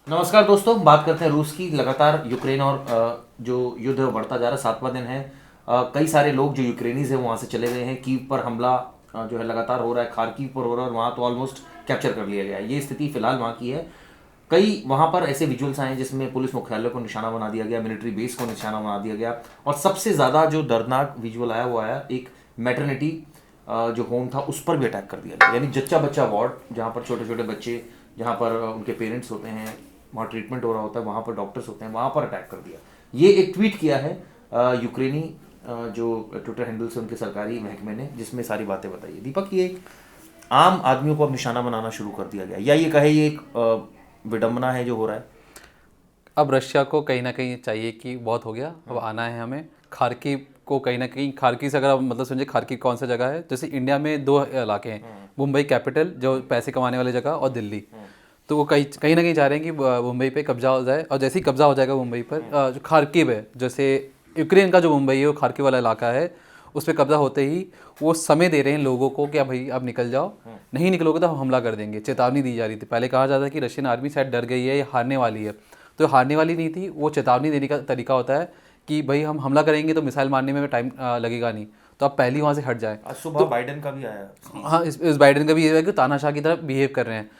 नमस्कार दोस्तों, बात करते हैं रूस की। लगातार यूक्रेन और जो युद्ध है वो बढ़ता जा रहा है। 7वां दिन है। कई सारे लोग जो यूक्रेनीज हैं वहाँ से चले गए हैं। कीव पर हमला जो है लगातार हो रहा है, खार्किव पर हो रहा है और वहाँ तो ऑलमोस्ट कैप्चर कर लिया गया है। ये स्थिति फिलहाल वहाँ की है। कई वहाँ पर ऐसे विजुअल्स आए हैं जिसमें पुलिस मुख्यालय को निशाना बना दिया गया, मिलिट्री बेस को निशाना बना दिया गया, और सबसे ज़्यादा जो दर्दनाक विजुअल आया वो आया एक मैटरनिटी जो होम था उस पर भी अटैक कर दिया गया। यानी जच्चा बच्चा वार्ड, जहाँ पर छोटे छोटे बच्चे, जहाँ पर उनके पेरेंट्स होते हैं, वहाँ ट्रीटमेंट हो रहा होता है, वहाँ पर डॉक्टर्स होते हैं, वहाँ पर अटैक कर दिया। ये एक ट्वीट किया है यूक्रेनी जो ट्विटर हैंडल से उनके सरकारी महकमे ने, जिसमें सारी बातें बताई है। दीपक, ये आम आदमियों को अब निशाना बनाना शुरू कर दिया गया, या ये कहे ये एक विडंबना है जो हो रहा है? अब रशिया को कहीं ना कहीं चाहिए कि बहुत हो गया, अब आना है हमें। खार्किव को कहीं ना कहीं, खार्किव से अगर आप मतलब समझे खार्किव कौन सा जगह है, जैसे इंडिया में दो इलाके हैं, मुंबई कैपिटल जो पैसे कमाने वाली जगह और दिल्ली। तो वो कहीं कहीं ना कहीं चाह रहे हैं कि मुंबई पे कब्जा हो जाए, और जैसे ही कब्जा हो जाएगा मुंबई पर, जो खार्किव है, जैसे यूक्रेन का जो मुंबई है वो खार्किव वाला इलाका है, उस पर कब्जा होते ही वो समय दे रहे हैं लोगों को कि भाई आप निकल जाओ, नहीं निकलोगे तो हम हमला कर देंगे। चेतावनी दी जा रही थी। पहले कहा जाता है कि रशियन आर्मी शायद डर गई है या हारने वाली है, तो हारने वाली नहीं थी। वो चेतावनी देने का तरीका होता है कि भाई हम हमला करेंगे तो मिसाइल मारने में टाइम लगेगा नहीं, तो आप पहले ही वहाँ से हट जाएं। आज सुबह बाइडन का भी आया speech। हाँ, इस बाइडन का भी ये है कि तानाशाह की तरह बिहेव कर रहे हैं।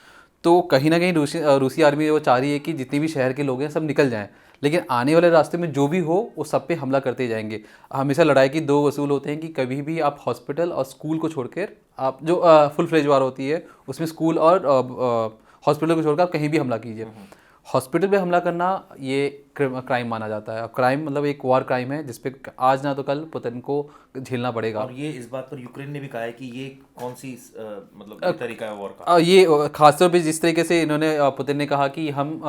तो कहीं ना कहीं रूसी आर्मी वो चाह रही है कि जितने भी शहर के लोग हैं सब निकल जाएं, लेकिन आने वाले रास्ते में जो भी हो वो सब पे हमला करते ही जाएंगे। हमेशा लड़ाई की दो वसूल होते हैं कि कभी भी आप हॉस्पिटल और स्कूल को छोड़कर, आप जो फुल फ्लेज वार होती है उसमें स्कूल और हॉस्पिटल को छोड़कर आप कहीं भी हमला कीजिए। हॉस्पिटल पे हमला करना ये क्राइम माना जाता है। अब क्राइम मतलब एक वॉर क्राइम है जिसपे आज ना तो कल पुतिन को झेलना पड़ेगा। और ये इस बात पर यूक्रेन ने भी कहा है कि ये कौन सी मतलब ये तरीका है वॉर का। ये खासतौर पे जिस तरीके से इन्होंने पुतिन ने कहा कि हम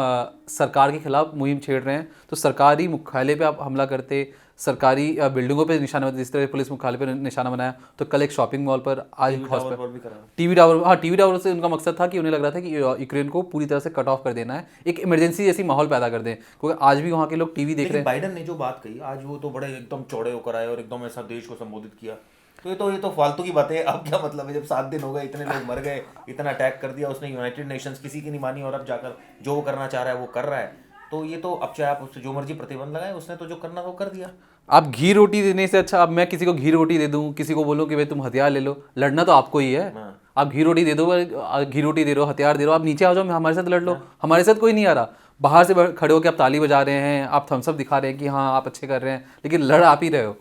सरकार के खिलाफ मुहिम छेड़ रहे हैं, तो सरकारी मुख्यालय पे आप हमला करते, सरकारी बिल्डिंगों पे निशाना बनाते, जिस तरह पुलिस मुख्यालय पे निशाना बनाया, तो कल एक शॉपिंग मॉल पर, आज एक टावर पर हॉस्पिटल, भी करा। टीवी टावर, हाँ टीवी टावर से उनका मकसद था कि उन्हें लग रहा था कि यूक्रेन को पूरी तरह से कट ऑफ कर देना है, एक इमरजेंसी जैसी माहौल पैदा कर दें, क्योंकि आज भी वहाँ के लोग टीवी देख रहे लेकिन हैं। बाइडन ने जो बात कही आज, वो तो बड़े एकदम चौड़े होकर आए और एकदम ऐसा देश को संबोधित किया। तो ये तो फालतू की बातें है। अब क्या मतलब है, जब 7 दिन हो गए, इतने लोग मर गए, इतना अटैक कर दिया उसने, यूनाइटेड नेशंस किसी की नहीं मानी, और अब जाकर जो वो करना चाह रहा है वो कर रहा है। तो ये तो अब चाहे आप उससे जो मर्जी प्रतिबंध लगाए, उसने तो जो करना वो कर दिया। आप घी रोटी देने से अच्छा, अब मैं किसी को घी रोटी दे दूं, किसी को बोलूं कि भाई तुम हथियार ले लो, लड़ना तो आपको ही है। हाँ। आप घी रोटी दे दो, घी रोटी दे रहे हो, हथियार दे रहे हो, आप नीचे आ जाओ, हमारे साथ लड़ लो। हमारे साथ कोई नहीं आ रहा। बाहर से खड़े होकर आप ताली बजा रहे हैं, आप थम्स अप दिखा रहे हैं कि हाँ आप अच्छे कर रहे हैं, लेकिन लड़ आप ही रहे हो।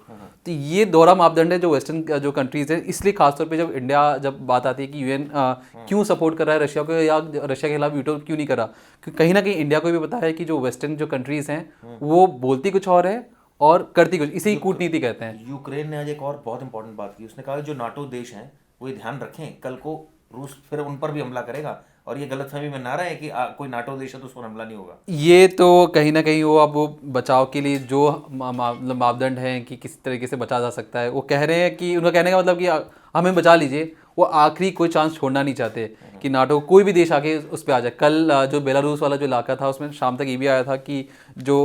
तो ये दोहरा मापदंड है जो वेस्टर्न जो कंट्रीज है। इसलिए खासतौर पे जब इंडिया, जब बात आती है कि यूएन क्यों सपोर्ट कर रहा है रशिया को, या रशिया के खिलाफ वीटो क्यों नहीं कर रहा, क्योंकि कहीं ना कहीं इंडिया को भी पता है कि जो वेस्टर्न जो कंट्रीज हैं वो बोलती कुछ और है और करती कुछ, इसे ही कूटनीति कहते हैं। यूक्रेन ने आज एक और बहुत इंपॉर्टेंट बात की। उसने कहा कि जो नाटो देश हैं वो ये ध्यान रखें, कल को रूस फिर उन पर भी हमला करेगा, और ये गलतफहमी में ना रहे कि कोई नाटो देश है तो उस पर हमला नहीं होगा। ये तो कहीं ना कहीं वो, अब वो बचाव के लिए जो मतलब मापदंड हैं कि किस तरीके से बचा जा सकता है, वो कह रहे हैं कि उनका कहने का मतलब कि हमें बचा लीजिए। वो आखिरी कोई चांस छोड़ना नहीं चाहते कि नाटो कोई भी देश आके उस पर आ जाए। कल जो बेलारूस वाला जो इलाका था उसमें शाम तक ये भी आया था कि जो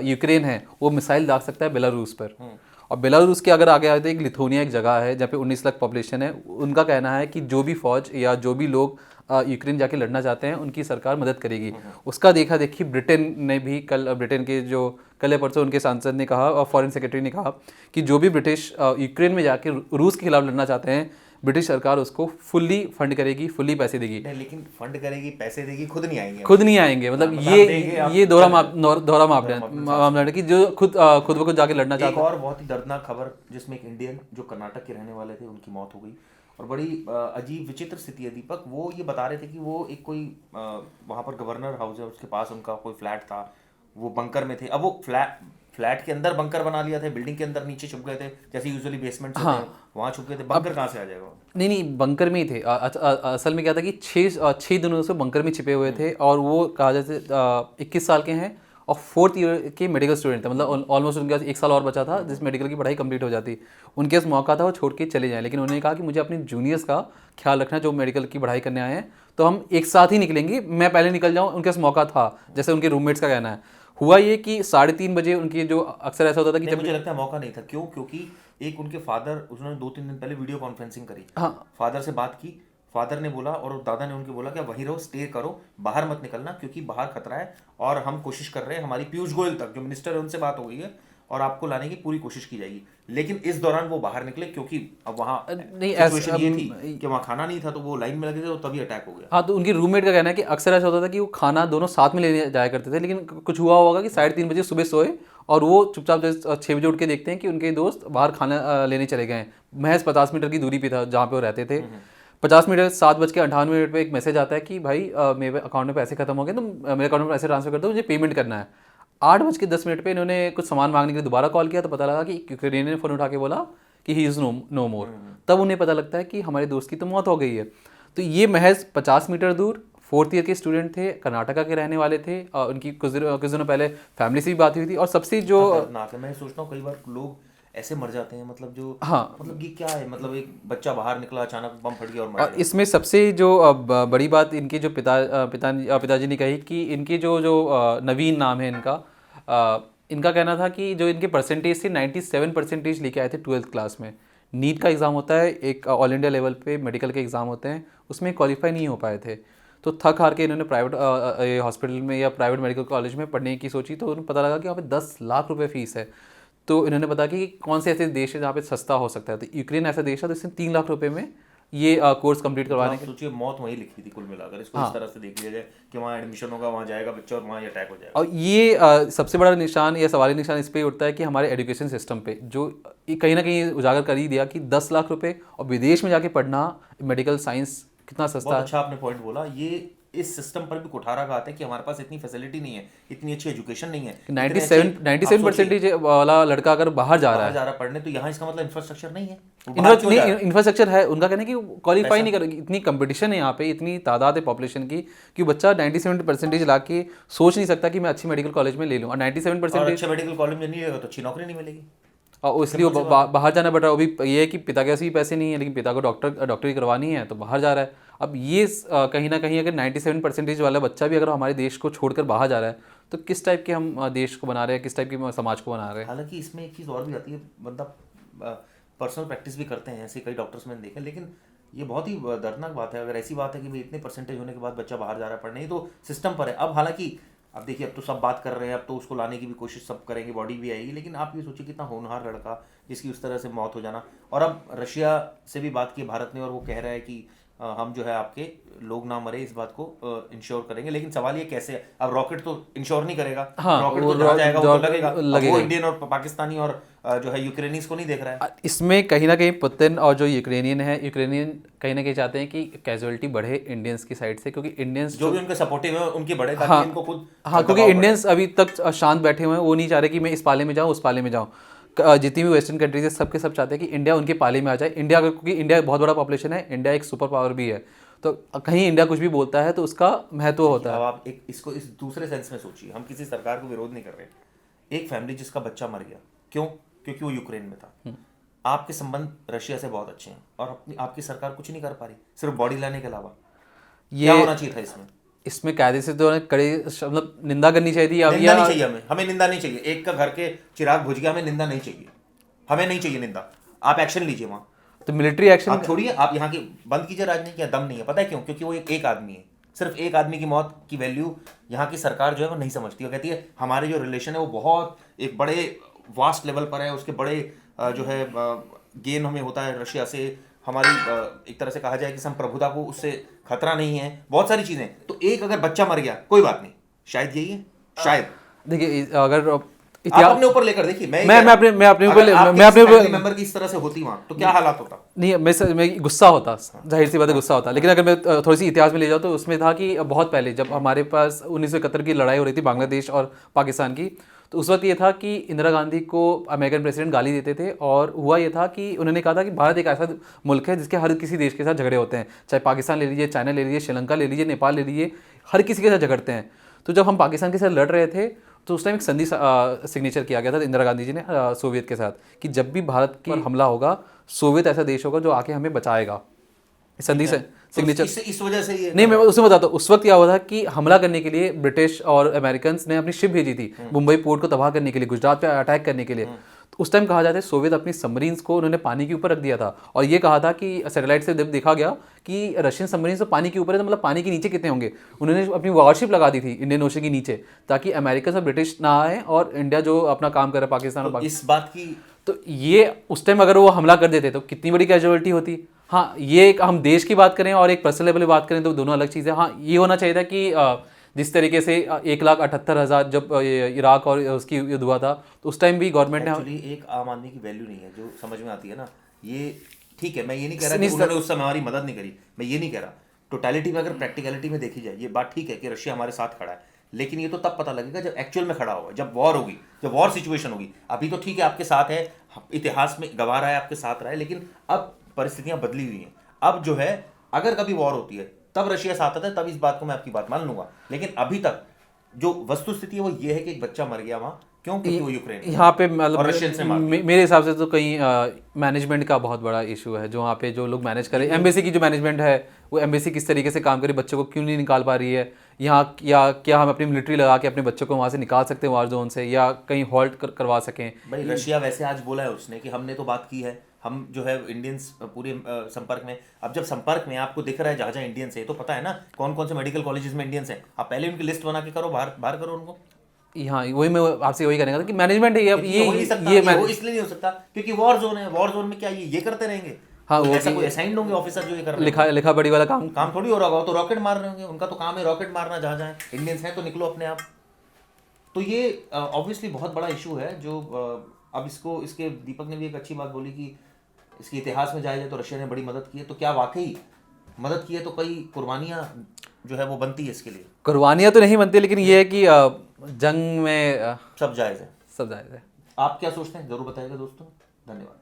यूक्रेन है वो मिसाइल दाग सकता है बेलारूस पर। और बेलारूस के अगर आगे आए तो एक लिथुआनिया एक जगह है जहाँ पे 19 लाख पॉपुलेशन है। उनका कहना है कि जो भी फौज या जो भी लोग यूक्रेन जाके लड़ना चाहते हैं उनकी सरकार मदद करेगी। उसका देखा देखी ब्रिटेन ने भी कल, ब्रिटेन के जो कल या परसों उनके सांसद ने कहा और फॉरेन सेक्रेटरी ने कहा कि जो भी ब्रिटिश यूक्रेन में जाके रूस के खिलाफ लड़ना चाहते हैं, ब्रिटिश सरकार उसको फुल्ली फंड करेगी, फुल्ली पैसे देगी। नहीं, लेकिन फंड करेगी, पैसे देगी, खुद नहीं आएंगे। खुद नहीं आएंगे, मतलब हाँ, मतलब देंगे आप, ये दोहरा मापदंड मापदंड है कि जो खुद खुद ब खुद जाके लड़ना एक चाहता है। और बहुत ही दर्दनाक खबर, जिसमें एक इंडियन जो कर्नाटक के रहने वाले थे उनकी मौत हो गई। और बड़ी अजीब विचित्र स्थिति है दीपक। वो ये बता रहे थे कि वो एक कोई वहाँ पर गवर्नर हाउस है, उसके पास उनका कोई फ्लैट था, वो बंकर में थे। अब वो फ्लैट के अंदर बंकर बना लिया था, बिल्डिंग के अंदर नीचे छुप गए थे, जैसे यूजुअली बेसमेंट से थे वहाँ छुप गए थे। बंकर कहाँ से आ जाएगा? नहीं नहीं, बंकर में ही थे। असल में क्या था कि छः दिनों से बंकर में छिपे हुए थे, और वो कहा जैसे 21 साल के हैं और 4th ईयर के मेडिकल स्टूडेंट थे। मतलब ऑलमोस्ट उनके पास 1 साल और बचा था जिस मेडिकल की पढ़ाई कंप्लीट हो जाती। उनके पास मौका था वो छोड़ के चले जाएं, लेकिन उन्होंने कहा कि मुझे अपने जूनियर्स का ख्याल रखना है जो मेडिकल की पढ़ाई करने आए हैं, तो हम एक साथ ही निकलेंगे, मैं पहले निकल जाऊँ। उनके पास मौका था, जैसे उनके रूममेट्स का कहना है। हुआ ये कि 3:30 बजे उनकी जो अक्सर ऐसा होता था कि नहीं, जब, मुझे लगता है मौका नहीं था। क्यों? क्योंकि एक उनके फादर, उन्होंने 2-3 दिन पहले वीडियो कॉन्फ्रेंसिंग करी, हाँ फादर से बात की, फादर ने बोला और दादा ने उनके बोला कि आप वहीं रहो, स्टे करो, बाहर मत निकलना क्योंकि बाहर खतरा है, और हम कोशिश कर रहे हैं, हमारी पीयूष गोयल तक जो मिनिस्टर है उनसे बात हो गई है और आपको लाने की पूरी कोशिश की जाएगी। लेकिन इस दौरान वो बाहर निकले क्योंकि अब वहाँ नहीं, सिचुएशन ये थी कि वहाँ खाना नहीं था, तो वो लाइन में लगे थे, तो तभी अटैक हो गया। हाँ, तो उनकी रूममेट का कहना है कि अक्सर ऐसा होता था कि वो खाना दोनों साथ में लेने जाया करते थे, लेकिन कुछ हुआ होगा कि 3:30 बजे सुबह सोए और वो चुपचाप 6 बजे उठ के देखते हैं कि उनके दोस्त बाहर खाना लेने चले गए हैं। महज 50 मीटर की दूरी पे था जहाँ पे वो रहते थे। 50 मीटर 7:58 पे एक मैसेज आता है कि भाई मेरे अकाउंट में पैसे खत्म हो गए, तो मेरे अकाउंट में पैसे ट्रांसफर कर दो, मुझे पेमेंट करना है। 8:10 पे इन्होंने कुछ सामान मांगने के लिए दोबारा कॉल किया, तो पता लगा कि यूक्रेनियन ने फ़ोन उठा के बोला कि ही इज़ नो मोर। तब उन्हें पता लगता है कि हमारे दोस्त की तो मौत हो गई है। तो ये महज 50 मीटर दूर 4th ईयर के स्टूडेंट थे, कर्नाटका के रहने वाले थे, और उनकी कुछ दिनों पहले फैमिली से भी बात हुई थी। और सबसे जो दर्दनाक है, मैं सोचता हूँ कई बार लोग ऐसे मर जाते हैं, मतलब जो हाँ, मतलब ये क्या है, मतलब एक बच्चा बाहर निकला, अचानक बम फट गया और मर और गया। इसमें सबसे जो बड़ी बात इनके जो पिताजी ने कही कि इनके जो नवीन नाम है इनका कहना था कि जो इनके परसेंटेज थे 97% लेके आए थे 12th क्लास में। नीट का एग्ज़ाम होता है, एक ऑल इंडिया लेवल पे मेडिकल के एग्ज़ाम होते हैं, उसमें क्वालिफाई नहीं हो पाए थे। तो थक हार के इन्होंने प्राइवेट हॉस्पिटल में या प्राइवेट मेडिकल कॉलेज में पढ़ने की सोची, तो उन्हें पता लगा कि वहाँ पे 10 लाख रुपए फीस है। तो इन्होंने बताया कि कौन से ऐसे देश है जहाँ पे सस्ता हो सकता है, तो यूक्रेन ऐसा देश है, तो इसने 3 लाख रुपए में ये कोर्स कंप्लीट करवाने आप सोचिए, मौत वहीं लिखी थी कुल मिलाकर, इसको इस तरह से देख लिया जाए कि वहाँ एडमिशन होगा, वहाँ जाएगा बच्चा और वहाँ अटैक हो जाएगा। और ये सबसे बड़ा निशान या सवाली निशान इस पे उठता है कि हमारे एजुकेशन सिस्टम पे, जो कहीं ना कहीं उजागर कर ही दिया कि 10 लाख रुपए और विदेश में जाके पढ़ना मेडिकल साइंस कितना सस्ता बहुत है। अच्छा आपने पॉइंट बोला। ये इस सिस्टम पर भी कुठारा का आता है कि हमारे पास इतनी फैसिलिटी नहीं है, इतनी अच्छी एजुकेशन नहीं है। 97% वाला लड़का अगर बाहर जा रहा है पढ़ने, तो यहाँ इसका मतलब इंफ्रास्ट्रक्चर नहीं है, वो बाहर क्यों जा रहा है? इंफ्रास्ट्रक्चर है, उनका कहना है कि क्वालिफाई नहीं करेगी, इतनी कंपटीशन है यहाँ पे, इतनी तादाद है पॉपुलेशन की कि बच्चा 97% ला के सोच नहीं सकता कि मैं अच्छी मेडिकल कॉलेज में ले लूँ। और 97% और अच्छे मेडिकल कॉलेज में नहीं लेगा तो अच्छी नौकरी नहीं मिलेगी, और इसलिए वो बाहर जाना पड़ रहा है। वो भी ये है कि पिता के पास भी पैसे नहीं है, लेकिन पिता को डॉक्टरी करवानी है तो बाहर जा रहा है। अब ये कहीं ना कहीं अगर 97% वाला बच्चा भी अगर हमारे देश को छोड़कर बाहर जा रहा है, तो किस टाइप के हम देश को बना रहे हैं, किस टाइप की समाज को बना रहे हैं। हालांकि इसमें एक चीज़ और भी आती है, बंदा पर्सनल प्रैक्टिस भी करते हैं, ऐसे कई डॉक्टर्स मैंने देखे, लेकिन ये बहुत ही दर्दनाक बात है। अगर ऐसी बात है कि भाई इतने परसेंटेज होने के बाद बच्चा बाहर जा रहा है पढ़ने, तो सिस्टम पर है। अब हालांकि अब देखिए, अब तो सब बात कर रहे हैं, अब तो उसको लाने की भी कोशिश सब करेंगे, बॉडी भी आएगी, लेकिन आप ये सोचिए कितना होनहार लड़का जिसकी उस तरह से मौत हो जाना। और अब रशिया से भी बात की भारत ने, और वो कह रहा है कि हम जो है आपके लोग ना मरे इस बात को इंश्योर करेंगे। लेकिन सवाल ये कैसे है, अब रॉकेट तो इंश्योर नहीं करेगा, हाँ, रॉकेट तो जहाँ जाएगा वो तो लगेगा। अब वो इंडियन और पाकिस्तानी और जो है यूक्रेनीज को नहीं देख रहा है। इसमें कहीं ना कहीं पुतिन और जो यूक्रेनियन कहीं ना कहीं चाहते हैं कि कैजुअलिटी बढ़े इंडियंस की साइड से, क्योंकि इंडियंस जो भी उनके सपोर्टिव है उनकी बढ़े, ताकि हाँ, इनको खुद क्योंकि इंडियंस अभी तक शांत बैठे हुए हैं, वो नहीं चाह रहे कि मैं इस पाले में जाऊँ उस पाले में जाऊँ। जितनी भी वेस्टर्न कंट्रीज है सबके सब चाहते हैं कि इंडिया उनके पाले में आ जाए। क्योंकि इंडिया बहुत बड़ा पॉपुलेशन है, इंडिया एक सुपर पावर भी है, तो कहीं इंडिया कुछ भी बोलता है तो उसका महत्व होता है। अब आप इसको इस दूसरे सेंस में सोचिए, हम किसी सरकार को विरोध नहीं कर रहे, एक फैमिली जिसका बच्चा मर गया, क्यों? क्योंकि वो यूक्रेन में था। आपके संबंध रशिया से बहुत अच्छे हैं और आपकी सरकार कुछ नहीं कर पा रही, सिर्फ बॉडी लाने के अलावा। क्या होना चाहिए था इसमें कायदे से तो कड़े मतलब निंदा करनी चाहिए थी। निंदा नहीं चाहिए, हमें निंदा नहीं चाहिए। एक का घर के चिराग बुझ गया, हमें निंदा नहीं चाहिए, हमें नहीं चाहिए निंदा। आप एक्शन लीजिए वहाँ, तो मिलिट्री एक्शन आप छोड़िए, आप यहाँ की बंद कीजिए राजनीति, दम नहीं है। पता है क्यों? क्योंकि वो एक आदमी है, सिर्फ एक आदमी की मौत की वैल्यू यहाँ की सरकार जो है वो नहीं समझती। वो कहती है हमारे जो रिलेशन है वो बहुत एक बड़े वास्ट लेवल पर है, उसके बड़े जो है गेन हमें होता है रशिया से, हमारी एक तरह से कहा जाए कि संप्रभुता को उससे खतरा नहीं है, बहुत सारी चीजें। तो एक अगर बच्चा मर गया कोई बात नहीं, शायद यही है, शायद। देखिए अगर आप अपने ऊपर लेकर देखिए, मैं अपने ऊपर मेंबर की इस तरह से होती वहां तो क्या हालात होता? नहीं, मैं गुस्सा होता, जाहिर सी बात है गुस्सा होता। लेकिन अगर मैं थोड़ी सी इतिहास में ले जाऊँ तो उसमें था कि बहुत पहले जब हमारे पास 1971 की लड़ाई हो रही थी बांग्लादेश और पाकिस्तान की, तो उस वक्त ये था कि इंदिरा गांधी को अमेरिकन प्रेसिडेंट गाली देते थे, और हुआ ये था कि उन्होंने कहा था कि भारत एक ऐसा मुल्क है जिसके हर किसी देश के साथ झगड़े होते हैं, चाहे पाकिस्तान ले लीजिए, चाइना ले लीजिए, श्रीलंका ले लीजिए, नेपाल ले लीजिए, हर किसी के साथ झगड़ते हैं। तो जब हम पाकिस्तान के साथ लड़ रहे थे तो उस टाइम एक संधि सिग्नेचर किया गया था इंदिरा गांधी जी ने सोवियत के साथ, कि जब भी भारत पर हमला होगा, सोवियत ऐसा देश होगा जो आके हमें बचाएगा। संधि से सिग्नेचर इस वजह से ये नहीं, मैं उसमें बताता हूँ। उस वक्त क्या हुआ था कि हमला करने के लिए ब्रिटिश और अमेरिकन ने अपनी शिप भेजी थी मुंबई पोर्ट को तबाह करने के लिए, गुजरात पे अटैक करने के लिए। तो उस टाइम कहा जाता है सोवियत अपनी सबमरीन्स को उन्होंने पानी के ऊपर रख दिया था, और ये कहा था कि सैटेलाइट से जब देखा गया कि रशियन सबमरीन्स तो पानी के ऊपर है, तो मतलब पानी के नीचे कितने होंगे। उन्होंने अपनी वॉरशिप लगा दी थी इंडियन ओशन के नीचे, ताकि अमेरिका से ब्रिटिश ना आए और इंडिया जो अपना काम कर रहा है पाकिस्तान और इस बात की तो ये उस टाइम अगर वो हमला कर देते तो कितनी बड़ी कैजुअलिटी होती। हाँ, ये एक हम देश की बात करें और एक पर्सनल लेवल पे बात करें तो दोनों अलग चीज़ें। हाँ, ये होना चाहिए था कि जिस तरीके से 1,78,000 जब इराक और उसकी युद्ध हुआ था, तो उस टाइम भी गवर्नमेंट ने एक्चुअली एक आम आदमी की वैल्यू नहीं है जो समझ में आती है ना। ये ठीक है, मैं ये नहीं कह रहा कि उन्होंने उस समय हमारी मदद नहीं करी, मैं ये नहीं कह रहा। टोटलिटी में अगर प्रैक्टिकलिटी में देखी जाए, ये बात ठीक है कि रशिया हमारे साथ खड़ा है, लेकिन ये तो तब पता लगेगा जब एक्चुअल में खड़ा होगा, जब वॉर होगी, जब वॉर सिचुएशन होगी। अभी तो ठीक है आपके साथ है, इतिहास में गवाह रहा है, आपके साथ रहा है, लेकिन अब परिस्थितियां बदली हुई हैं। अब जो है अगर कभी वॉर होती है तब रशिया साथ आता है, तब इस बात को मैं आपकी बात मान लूंगा। लेकिन अभी तक जो वस्तु स्थिति है वो ये है कि एक बच्चा मर गया वहां, क्यों? क्योंकि वो यूक्रेन यहाँ पे और मतलब रशियन से मार मेरे हिसाब से तो कहीं मैनेजमेंट का बहुत बड़ा इशू है, जो वहाँ पे जो लोग मैनेज करें, एम्बेसी की जो मैनेजमेंट है, वो एम्बेसी किस तरीके से काम करे, बच्चों को क्यों नहीं निकाल पा रही है यहाँ, या क्या हम अपनी मिलिट्री लगा के अपने बच्चों को वहाँ से निकाल सकते हैं वार जोन से, या कहीं हॉल्ट करवा सकें। भाई रशिया वैसे आज बोला है उसने कि हमने तो बात की है, हम जो है इंडियंस पूरे संपर्क में। अब जब संपर्क में आपको दिख रहा है जहाँ जहाँ इंडियंस है, तो पता है ना कौन कौन से मेडिकल कॉलेजेस में इंडियंस हैं, आप पहले उनकी लिस्ट बना के करो, बाहर बाहर करो उनको। हाँ, वही मैं आपसे वही कहने का था कि मैनेजमेंट है ये हो नहीं सकता, ये वो इसलिए नहीं हो सकता क्योंकि वॉर जोन है। वॉर जोन में क्या ये करते रहेंगे? हाँ, वो ऐसा कोई असाइंड होंगे ऑफिसर जो ये कर रहे लिखा लिखा बड़ी वाला काम काम थोड़ी हो रहा होगा, तो रॉकेट मार रहे होंगे, उनका तो काम है रॉकेट मारना जहाँ जहाँ इंडियंस हैं, तो निकलो अपने आप। तो ये ऑब्वियसली बहुत बड़ा इशू है जो अब इसको, इसके दीपक ने भी एक अच्छी बात बोली कि इसके इतिहास में जाया जाए तो रशिया ने बड़ी मदद की है, तो क्या वाकई मदद की है? तो कई कुर्बानियाँ जो है वो बनती है इसके लिए। कुर्बानियाँ तो नहीं बनती, लेकिन ये है कि जंग में सब जायज़ है। सब जायज़ है। आप क्या सोचते हैं जरूर बताइएगा दोस्तों। धन्यवाद।